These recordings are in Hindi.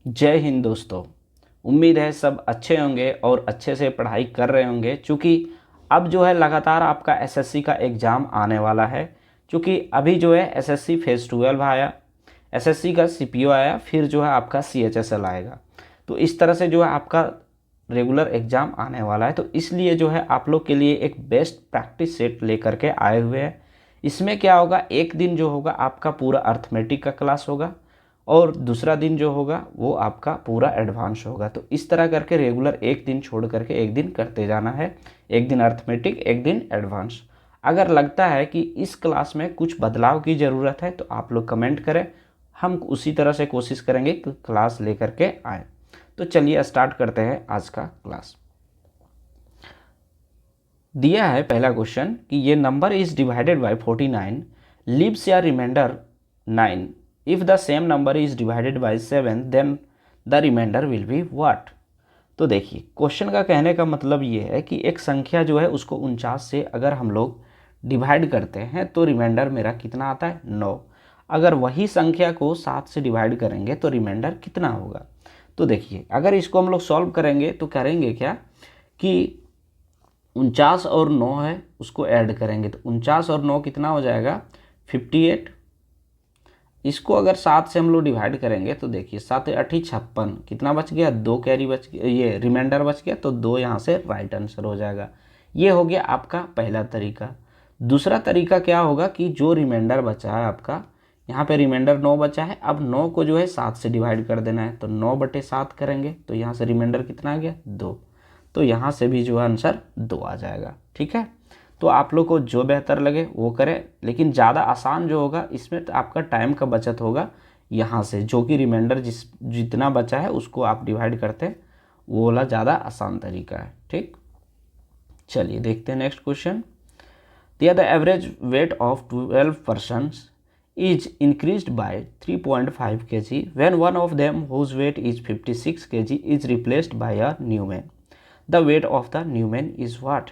जय हिंद दोस्तों। उम्मीद है सब अच्छे होंगे और अच्छे से पढ़ाई कर रहे होंगे। चूँकि अब जो है लगातार आपका एसएससी का एग्ज़ाम आने वाला है। चूँकि अभी जो है एसएससी फेज़ 12 आया, एसएससी का सीपीओ आया, फिर जो है आपका सीएचएसएल आएगा। तो इस तरह से जो है आपका रेगुलर एग्ज़ाम आने वाला है। तो इसलिए जो है आप लोग के लिए एक बेस्ट प्रैक्टिस सेट लेकर के आए हुए हैं। इसमें क्या होगा, एक दिन जो होगा आपका पूरा अर्थमेटिक का क्लास होगा और दूसरा दिन जो होगा वो आपका पूरा एडवांस होगा। तो इस तरह करके रेगुलर एक दिन छोड़ करके एक दिन करते जाना है। एक दिन अर्थमेटिक, एक दिन एडवांस। अगर लगता है कि इस क्लास में कुछ बदलाव की ज़रूरत है तो आप लोग कमेंट करें, हम उसी तरह से कोशिश करेंगे कि क्लास लेकर के आए। तो चलिए स्टार्ट करते हैं आज का क्लास। दिया है पहला क्वेश्चन कि ये number is divided by 49, leaves a remainder 9। If the same number is divided by 7 then the remainder will be what. तो देखिए क्वेश्चन का कहने का मतलब ये है कि एक संख्या जो है उसको 49 से अगर हम लोग डिवाइड करते हैं तो रिमाइंडर मेरा कितना आता है, 9। अगर वही संख्या को 7 से डिवाइड करेंगे तो रिमाइंडर कितना होगा। तो देखिए अगर इसको हम लोग सॉल्व करेंगे तो करेंगे क्या कि 49 और 9 है उसको ऐड करेंगे तो 49 और 9 कितना हो जाएगा, 58। इसको अगर 7 से हम लोग डिवाइड करेंगे तो देखिए 7 8 56, कितना बच गया, 2 कैरी बच गया, ये रिमाइंडर बच गया, तो 2 यहाँ से राइट आंसर हो जाएगा। ये हो गया आपका पहला तरीका। दूसरा तरीका क्या होगा कि जो रिमाइंडर बचा है आपका, यहाँ पे रिमाइंडर 9 बचा है, अब 9 को जो है 7 से डिवाइड कर देना है। तो 9/7 करेंगे तो यहाँ से रिमाइंडर कितना आ गया, 2। तो यहाँ से भी जो है आंसर 2 आ जाएगा। ठीक है, तो आप लोग को जो बेहतर लगे वो करें, लेकिन ज़्यादा आसान जो होगा इसमें तो आपका टाइम का बचत होगा। यहाँ से जो कि रिमाइंडर जितना बचा है उसको आप डिवाइड करते हैं, वो वाला ज़्यादा आसान तरीका है। ठीक, चलिए देखते हैं नेक्स्ट क्वेश्चन। दिया the average weight of 12 persons is increased by 3.5 kg when one of them whose weight is 56 kg is replaced by a new man. The weight of the new man is what?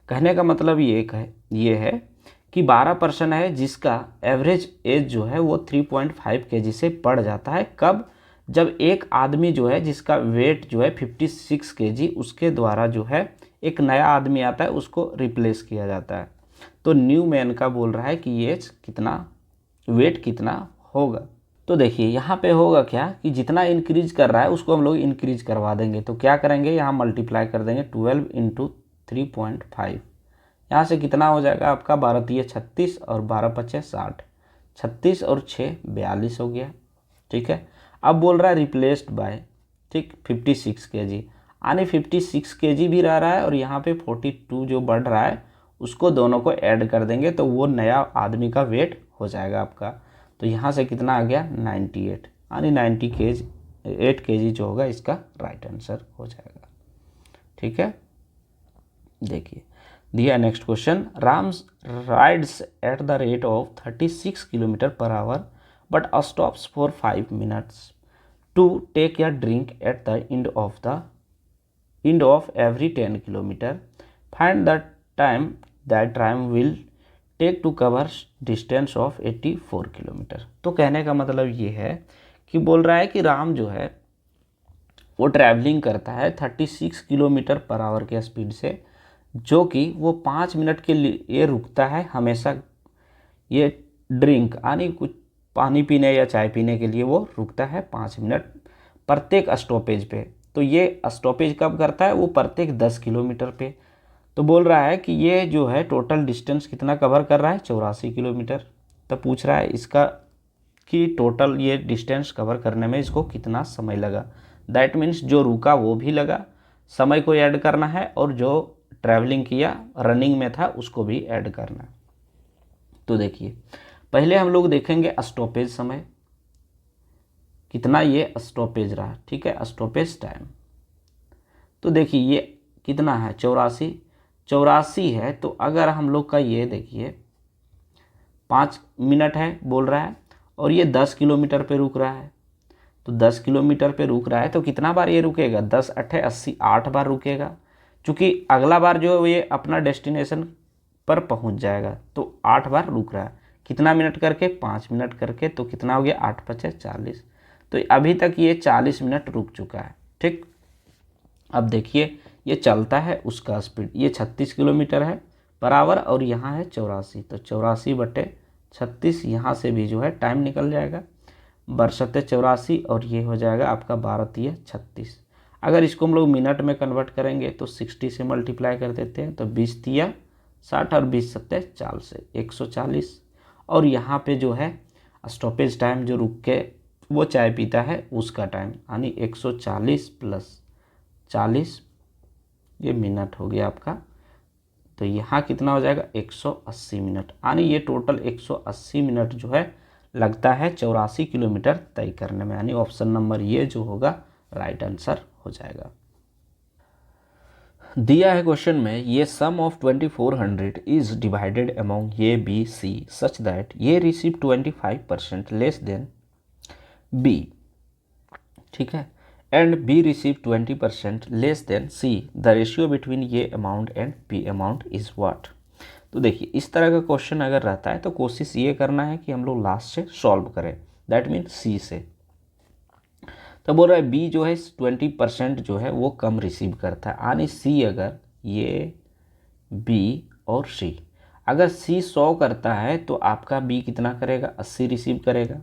कहने का मतलब ये है कि 12 पर्सन है जिसका एवरेज एज जो है वो 3.5 kg से बढ़ जाता है। कब? जब एक आदमी जो है जिसका वेट जो है 56 kg, उसके द्वारा जो है एक नया आदमी आता है, उसको रिप्लेस किया जाता है। तो न्यू मैन का बोल रहा है कि एज कितना, वेट कितना होगा। तो देखिए यहाँ पे होगा क्या कि जितना इंक्रीज कर रहा है उसको हम लोग इंक्रीज करवा देंगे। तो क्या करेंगे, यहाँ मल्टीप्लाई कर देंगे 12 इंटू 3.5। यहाँ से कितना हो जाएगा आपका, 12 तिये 36 और 12 पचे 60, 36 और 6 42 हो गया। ठीक है, अब बोल रहा है रिप्लेस्ड बाय, ठीक, 56 kg, यानी 56 kg भी रह रहा है और यहाँ पे 42 जो बढ़ रहा है उसको दोनों को ऐड कर देंगे तो वो नया आदमी का वेट हो जाएगा आपका। तो यहाँ से कितना आ गया, 98, यानी 90 kg, 8 kg जो होगा इसका राइट आंसर हो जाएगा। ठीक है, देखिए दिया नेक्स्ट क्वेश्चन। राम्स rides at the rate of 36 kilometre per hour but stops for 5 minutes to take a drink at the end of every 10 kilometer. Find the time that time will take to cover distance of 84 kilometre. तो कहने का मतलब ये है कि बोल रहा है कि राम जो है वो ट्रैवलिंग करता है 36 किलोमीटर पर आवर के स्पीड से, जो कि वो 5 मिनट के लिए रुकता है हमेशा। ये ड्रिंक यानी कुछ पानी पीने या चाय पीने के लिए वो रुकता है 5 मिनट प्रत्येक स्टॉपेज पे। तो ये स्टॉपेज कब करता है, वो प्रत्येक 10 किलोमीटर पे। तो बोल रहा है कि ये जो है टोटल डिस्टेंस कितना कवर कर रहा है, 84 किलोमीटर। तो पूछ रहा है इसका कि टोटल ये डिस्टेंस कवर करने में इसको कितना समय लगा। दैट मीन्स जो रुका वो भी लगा, समय को ऐड करना है, और जो ट्रैवलिंग किया रनिंग में था उसको भी ऐड करना है। तो देखिए पहले हम लोग देखेंगे स्टॉपेज समय, कितना ये स्टॉपेज रहा। ठीक है, स्टॉपेज टाइम। तो देखिए ये कितना है, 84 है। तो अगर हम लोग का ये देखिए 5 मिनट है बोल रहा है और ये 10 किलोमीटर पे रुक रहा है। तो 10 किलोमीटर पे रुक रहा है तो कितना बार ये रुकेगा, 10 8 80, 8 बार रुकेगा। चूँकि अगला बार जो ये अपना डेस्टिनेशन पर पहुंच जाएगा तो 8 बार रुक रहा है। कितना मिनट करके, 5 मिनट करके। तो कितना हो गया, 8 5 40। तो अभी तक ये 40 मिनट रुक चुका है। ठीक, अब देखिए ये चलता है उसका स्पीड, ये 36 किलोमीटर है पर आवर और यहाँ है 84, तो 84/36 यहाँ से भी जो है टाइम निकल जाएगा, बरसते 84 और ये हो जाएगा आपका 12×3=36। अगर इसको हम लोग मिनट में कन्वर्ट करेंगे तो 60 से मल्टीप्लाई कर देते हैं, तो 20×3=60 और 20×7=40 140। और यहाँ पे जो है स्टॉपेज टाइम जो रुक के वो चाय पीता है उसका टाइम, यानी 140 + 40 ये मिनट हो गया आपका। तो यहाँ कितना हो जाएगा 180 मिनट, यानी ये टोटल 180 मिनट जो है लगता है 84 किलोमीटर तय करने में, यानी ऑप्शन नंबर ये जो होगा राइट आंसर हो जाएगा। दिया है क्वेश्चन में ये sum of 2400 is divided among A B C such that A receive 25% less than B, ठीक है, and B receive 20% less than C, the ratio between A amount and B amount is what. तो देखिए इस तरह का क्वेश्चन अगर रहता है तो कोशिश ये करना है कि हम लोग लास्ट से सॉल्व करें, दैट मीन सी से। तो बोल रहा है बी जो है 20% जो है वो कम रिसीव करता है, यानी सी अगर ये बी और सी, अगर सी 100 करता है तो आपका बी कितना करेगा 80 रिसीव करेगा।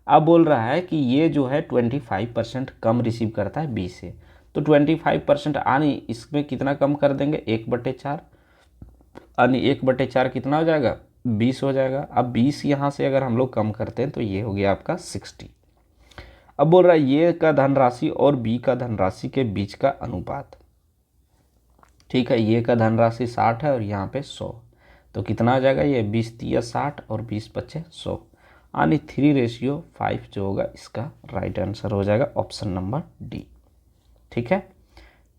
अब बोल रहा है कि ये जो है 25% कम रिसीव करता है बी से, तो 25% यानी इसमें कितना कम कर देंगे 1/4, यानी 1/4 कितना हो जाएगा 20 हो जाएगा। अब 20 यहाँ से अगर हम लोग कम करते हैं तो ये हो गया आपका 60। अब बोल रहा है ये का धनराशि और बी का धनराशि के बीच का अनुपात, ठीक है, ये का धनराशि 60 है और यहाँ पे 100, तो कितना आ जाएगा ये 20×3=60 और 20×5=100, यानी 3:5 जो होगा इसका राइट आंसर हो जाएगा ऑप्शन नंबर डी। ठीक है,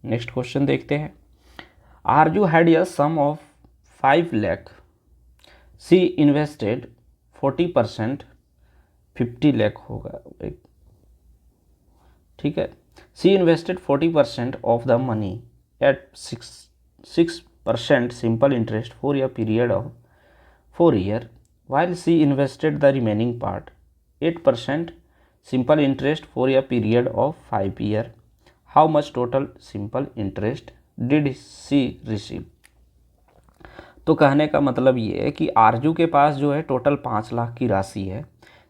नेक्स्ट क्वेश्चन देखते हैं। Arzoo had a sum of 5 lakh, she invested 40%, 50 lakh होगा, ठीक है, she invested 40% of the money at 6% simple interest for a period of 4 years, while she invested the remaining part 8% simple interest for a period of 5 years. How much total simple interest did she receive? तो कहने का मतलब ये है कि आरजू के पास जो है टोटल 5 लाख की राशि है,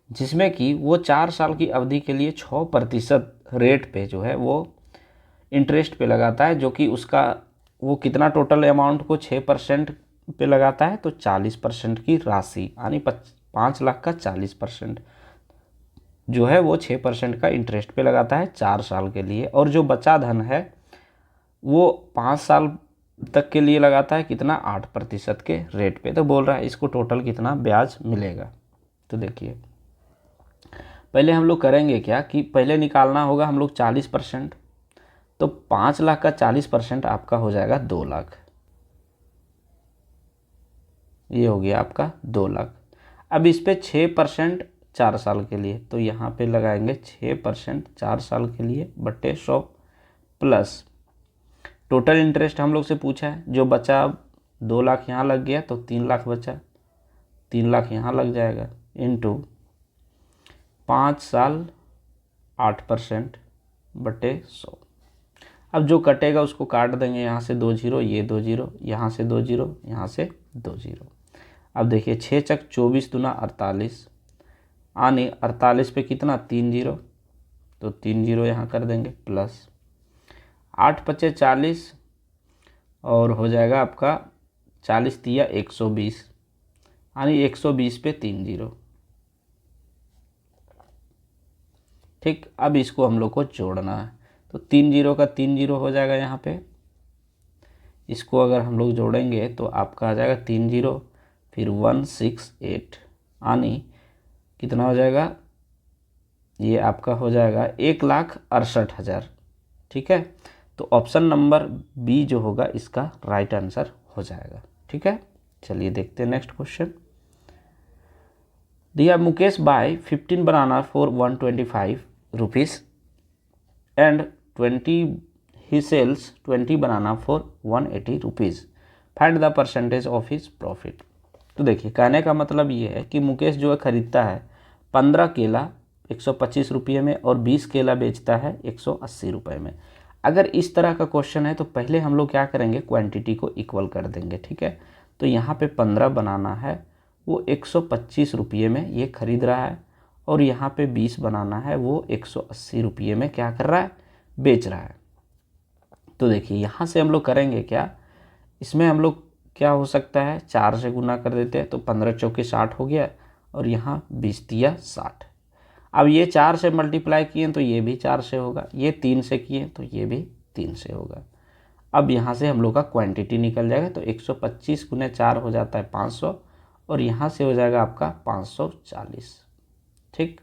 जिसमें कि वो 4 साल की अवधि के लिए 6% रेट पे जो है वो इंटरेस्ट पे लगाता है, जो कि उसका वो कितना टोटल अमाउंट को 6% पे लगाता है, तो 40% की राशि, यानी 5 लाख का 40% जो है वो 6% का इंटरेस्ट पे लगाता है 4 साल के लिए, और जो बचा धन है वो 5 साल तक के लिए लगाता है कितना 8% के रेट पे। तो बोल रहा है इसको टोटल कितना ब्याज मिलेगा। तो देखिए पहले हम लोग करेंगे क्या कि पहले निकालना होगा हम लोग 40%, तो 5 लाख का 40% आपका हो जाएगा 2 लाख, ये हो गया आपका 2 लाख। अब इस पे 6% 4 साल के लिए, तो यहाँ पे लगाएंगे 6% 4 साल के लिए बट्टे 100 प्लस टोटल इंटरेस्ट हम लोग से पूछा है, जो बचा 2 लाख यहाँ लग गया तो 3 लाख बचा, 3 लाख यहाँ लग जाएगा इनटू 5 साल 8% बटे 100। अब जो कटेगा उसको काट देंगे, यहाँ से 2 0, ये 2 0, यहाँ से 2 0, यहाँ से 2 0। अब देखिए 6 चक 24 दूना 48, आने 48 पे कितना 3 0, तो 3 0 यहाँ कर देंगे प्लस 8 5 40 और हो जाएगा आपका 40 तिया 120, यानी 120 पे 3 0। ठीक, अब इसको हम लोग को जोड़ना है, तो 3 0 का 3 0 हो जाएगा यहाँ पे, इसको अगर हम लोग जोड़ेंगे तो आपका आ जाएगा 3 0 फिर 168, यानी कितना हो जाएगा, ये आपका हो जाएगा 1,68,000। ठीक है, तो ऑप्शन नंबर बी जो होगा इसका राइट आंसर हो जाएगा। ठीक है, चलिए देखते हैं नेक्स्ट क्वेश्चन। दिया Mukesh buy 15 banana for 125 rupees and 20 he sells 20 banana for 180 rupees, find the percentage of his profit. तो देखिए कहने का मतलब ये है कि मुकेश जो है ख़रीदता है 15 केला 125 रुपये में और 20 केला बेचता है 180 रुपये में। अगर इस तरह का क्वेश्चन है तो पहले हम लोग क्या करेंगे, क्वांटिटी को इक्वल कर देंगे, ठीक है। तो यहाँ पे 15 बनाना है, वो 125 रुपये में ये खरीद रहा है, और यहाँ पे 20 बनाना है, वो 180 रुपये में क्या कर रहा है, बेच रहा है। तो देखिए यहाँ से हम लोग करेंगे क्या, इसमें हम लोग क्या हो सकता है, 4 से गुना कर देते हैं, तो 15 चौके 60 हो गया, और यहाँ 20 तिया 60। अब ये 4 से मल्टीप्लाई किए तो ये भी 4 से होगा, ये 3 से किए तो ये भी 3 से होगा। अब यहाँ से हम लोग का क्वांटिटी निकल जाएगा, तो 125 गुने 4 हो जाता है 500, और यहाँ से हो जाएगा आपका 540, ठीक।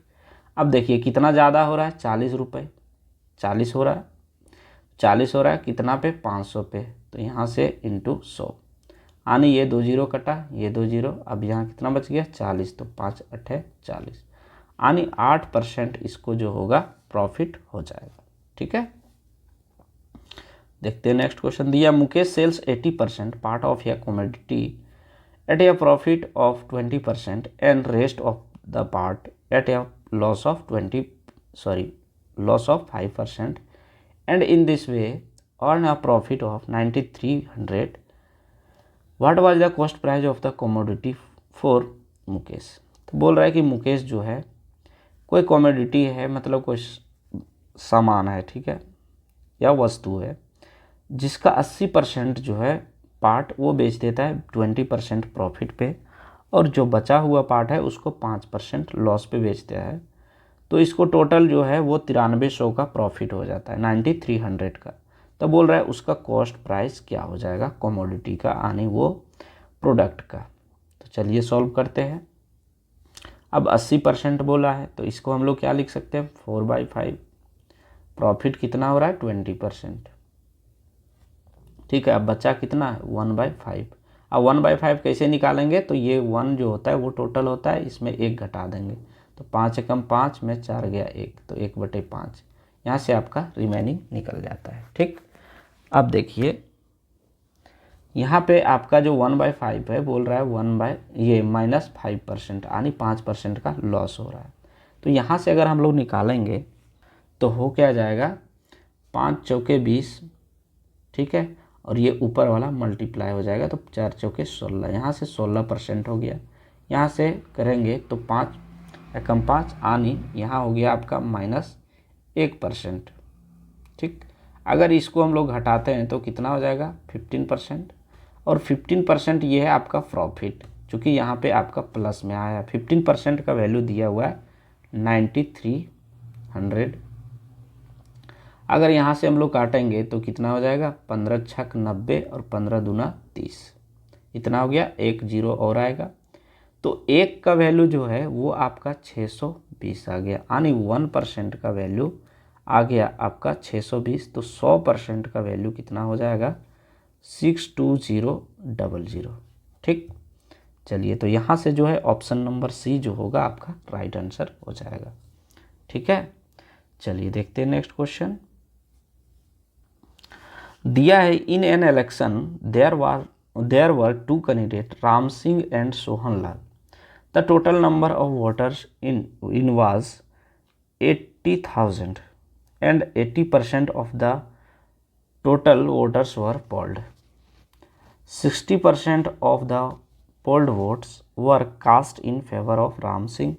अब देखिए कितना ज़्यादा हो रहा है, 40 रुपये, 40 हो रहा है, 40 हो रहा है कितना पे, 500 पे, तो यहाँ से इंटू 100, यानी ये 2 जीरो कटा, ये 2 जीरो, अब यहाँ कितना बच गया, 40, तो 5 अट्ठे 40, यानी 8% इसको जो होगा प्रॉफिट हो जाएगा, ठीक है। देखते हैं नेक्स्ट क्वेश्चन दिया, मुकेश सेल्स 80% पार्ट ऑफ या commodity at a profit of 20% and rest of the part at a loss of 5%, and in this way earn a profit of 9300. What was the cost price of the commodity for Mukesh. तो बोल रहा है कि मुकेश जो है कोई कमोडिटी है, मतलब कोई सामान है, ठीक है, या वस्तु है, जिसका 80% जो है पार्ट वो बेच देता है 20% प्रॉफिट पे, और जो बचा हुआ पार्ट है उसको 5% लॉस पे बेचता है। तो इसको टोटल जो है वो 9300 का प्रॉफिट हो जाता है, 9300 का। तो बोल रहा है उसका कॉस्ट प्राइस क्या हो जाएगा कमोडिटी का, यानी वो प्रोडक्ट का। तो चलिए सॉल्व करते हैं। अब 80% बोला है, तो इसको हम लोग क्या लिख सकते हैं, 4/5, प्रॉफिट कितना हो रहा है 20%, ठीक है। अब बचा कितना है 1/5। अब 1/5 कैसे निकालेंगे, तो ये 1 जो होता है वो टोटल होता है, इसमें 1 घटा देंगे, तो 5 एकम 5 में 4 गया 1, तो 1/5, यहाँ से आपका रिमेनिंग निकल जाता है, ठीक। अब देखिए यहाँ पे आपका जो 1/5 है बोल रहा है -5%, यानी 5% का लॉस हो रहा है। तो यहाँ से अगर हम लोग निकालेंगे तो हो क्या जाएगा, 5 चौके 20, ठीक है, और ये ऊपर वाला मल्टीप्लाई हो जाएगा, तो 4 चौके 16, यहाँ से 16% हो गया। यहाँ से करेंगे तो 5 एकम 5, यानी यहाँ हो गया आपका -1%, ठीक। अगर इसको हम लोग घटाते हैं तो कितना हो जाएगा 15%, और 15% ये है आपका प्रॉफिट, चूँकि यहाँ पे आपका प्लस में आया। 15% का वैल्यू दिया हुआ है 9300। अगर यहाँ से हम लोग काटेंगे तो कितना हो जाएगा, 15 छक 90 और 15 दूना 30, इतना हो गया, 1 जीरो और आएगा। तो 1 का वैल्यू जो है वो आपका 620 आ गया, यानी 1% का वैल्यू आ गया आपका 620। तो 100% का वैल्यू कितना हो जाएगा 62000, ठीक। चलिए तो यहाँ से जो है ऑप्शन नंबर सी जो होगा आपका राइट आंसर हो जाएगा, ठीक है। चलिए देखते हैं नेक्स्ट क्वेश्चन दिया है, in an election there were 2 candidate Ram Singh and Sohan Lal. The total number of voters in was 80,000 and 80% of the total voters were polled. 60% of the polled votes were cast in favor of Ram Singh,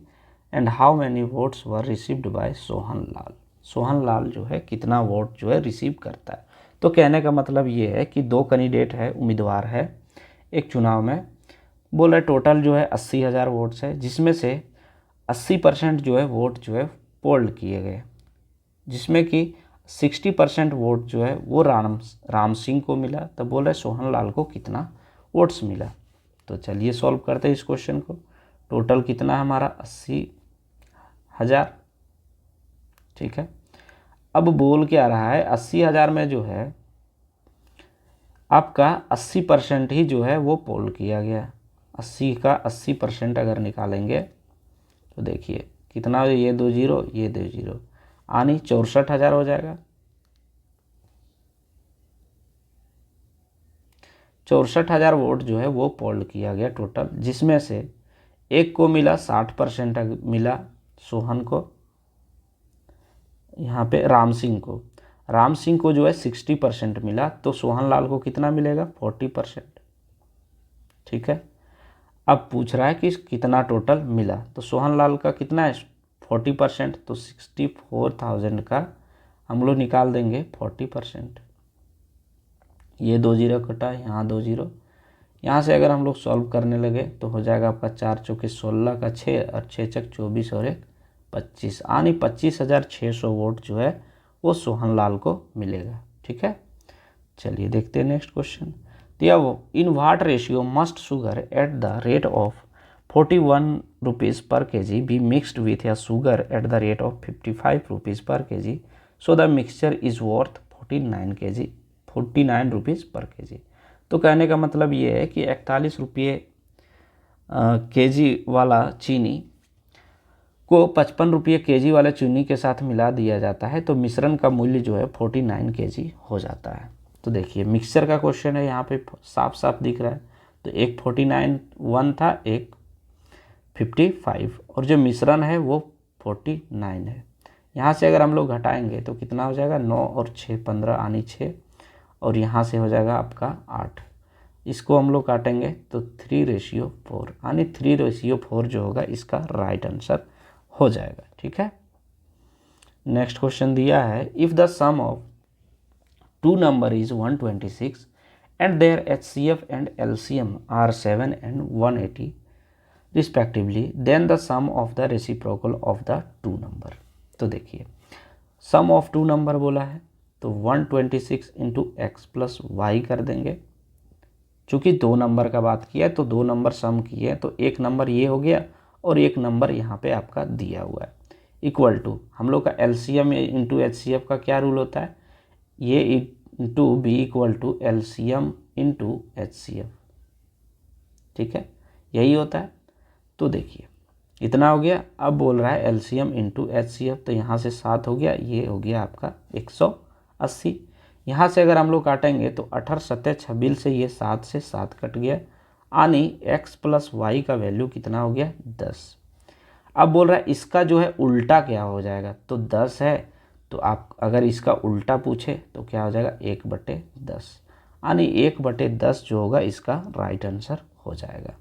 and how many votes were received by Sohan Lal? Sohan Lal जो है कितना वोट जो है रिसीव करता है। तो कहने का मतलब ये है कि 2 कैंडिडेट है, उम्मीदवार है एक चुनाव में, बोल रहे टोटल जो है 80,000 वोट्स है, जिसमें से 80% जो है वोट जो है पोल किए गए, जिसमें कि 60% वोट जो है वो राम सिंह को मिला। तो बोल रहे सोहन लाल को कितना वोट्स मिला। तो चलिए सॉल्व करते हैं इस क्वेश्चन को। टोटल कितना है हमारा 80,000, ठीक है। अब बोल क्या रहा है 80,000 में जो है आपका 80% ही जो है वो पोल किया गया। 80 का 80% अगर निकालेंगे तो देखिए कितना, ये 2 जीरो ये 2 जीरो, यानी 64,000 हो जाएगा। 64,000 वोट जो है वो पोल किया गया टोटल, जिसमें से एक को मिला 60% मिला सोहन को, यहाँ पे राम सिंह को जो है 60% मिला, तो सोहन लाल को कितना मिलेगा 40%। ठीक है, अब पूछ रहा है कि कितना टोटल मिला, तो सोहन लाल का कितना है 40%, तो 64,000 का हम लोग निकाल देंगे 40%। ये 2 जीरो कटा, यहाँ 2 जीरो, यहाँ से अगर हम लोग सॉल्व करने लगे तो हो जाएगा आपका 4 चौके 16 का 6 और 6 चक 24 और 1 25, यानी 25,600 वोट जो है वो सोहन लाल को मिलेगा। ठीक है, चलिए देखते हैं नेक्स्ट क्वेश्चन। तो in what ratio must sugar at the rate of 41 rupees per kg be mixed with a sugar at the rate of 55 rupees per kg, so the mixture is worth 49 rupees per kg. तो कहने का मतलब ये है कि 41 रुपये केजी वाला चीनी को 55 रुपये केजी वाले चीनी के साथ मिला दिया जाता है, तो मिश्रण का मूल्य जो है 49 केजी हो जाता है। तो देखिए मिक्सचर का क्वेश्चन है, यहाँ पे साफ साफ दिख रहा है, तो एक 49 1 था, एक 55, और जो मिश्रण है वो 49 है। यहाँ से अगर हम लोग घटाएंगे तो कितना हो जाएगा 9 और 6 15 यानी 6, और यहाँ से हो जाएगा आपका 8। इसको हम लोग काटेंगे तो 3:4 यानी 3:4 जो होगा इसका राइट आंसर हो जाएगा। ठीक है, नेक्स्ट क्वेश्चन दिया है, if the sum of two number is 126 and their HCF and LCM are 7 and 180 respectively, then the sum of the reciprocal of the two number. तो देखिए सम ऑफ टू नंबर बोला है, तो 126 इंटू एक्स प्लस वाई कर देंगे। चूँकि दो नंबर का बात किया है तो दो नंबर सम किए हैं, तो एक नंबर ये हो गया और एक नंबर यहाँ पे आपका दिया हुआ है, इक्वल टू हम लोग का LCM इंटू HCF का क्या रूल होता है, ये into b equal to LCM into HCF। ठीक है, यही होता है। तो देखिए इतना हो गया, अब बोल रहा है LCM इंटू HCF, तो यहाँ से 7 हो गया, ये हो गया आपका 180। यहाँ से अगर हम लोग काटेंगे तो 18 7 26 से ये 7 से 7 कट गया, यानी x प्लस वाई का वैल्यू कितना हो गया 10। अब बोल रहा है इसका जो है उल्टा क्या हो जाएगा, तो 10 है, तो आप अगर इसका उल्टा पूछे तो क्या हो जाएगा 1/10, यानी 1/10 जो होगा इसका राइट आंसर हो जाएगा।